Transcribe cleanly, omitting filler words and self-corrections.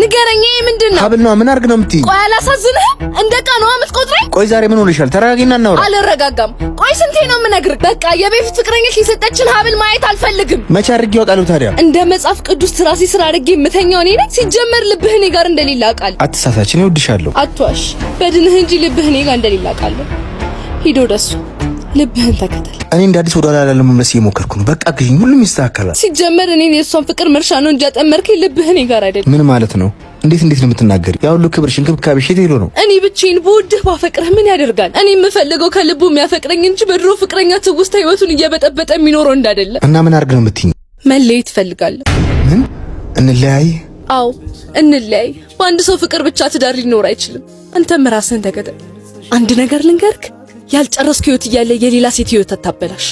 ንገረኝ ምንድነው? ሀብል ነው ምን አርግ ነው የምትይኝ? ቆይ አላሳዝንህ? እንደ ቀኑ የምትቆጥረኝ? ቆይ ዛሬ ምን ሆነሻል? ተረጋጊና እናውራ። አልረጋጋም። ቆይ ስንቴ ነው የምነግርህ? በቃ የበፊት ፍቅረኛሽ የሰጠችን ሀብል ማየት አልፈልግም። መቼ አድርጌ ያውቃለሁ ታዲያ? እንደ መጽሐፍ ቅዱስ ትራሲ ስራ አድርጌ የምተኛው እኔ ነኝ። ሲጀመር ልብህ እኔ ጋር እንደሌላ አውቃለሁ። አትሳሳች፣ እኔ እወድሻለሁ። አትዋሽ። በድንህ እንጂ ልብህ እኔ ጋር እንደሌላ አውቃለሁ። ሂድ ወደሱ፣ ልብህን ተከተል። እኔ እንደ አዲስ ወደ ኋላ ለመመለስ እየሞከርኩ ነው። በቃ ግዢኝ፣ ሁሉም ይስተካከላል። ሲጀመር እኔ የእሷን ፍቅር መርሻ ነው እንጂ ያጠመርከኝ ልብህ እኔ ጋር አይደለም። ምን ማለት ነው? እንዴት ነው የምትናገሪ? ያ ሁሉ ክብርሽ እንክብካቤሽ የት ሄዶ ነው? እኔ ብቻዬን በውድህ ባፈቅርህ ምን ያደርጋል? እኔ የምፈልገው ከልቡ የሚያፈቅረኝ እንጂ በድሮ ፍቅረኛ ትውስታ ህይወቱን እየበጠበጠ የሚኖረው እንዳይደለ። እና ምን አድርግ ነው የምትይኝ? መለየት እፈልጋለሁ። ምን? እንለያይ? አዎ እንለያይ። በአንድ ሰው ፍቅር ብቻ ትዳር ሊኖር አይችልም። አንተም ራስህን ተከተል። አንድ ነገር ልንገርክ፣ ያልጨረስኩ ህይወት እያለ የሌላ ሴት ህይወት አታበላሽ።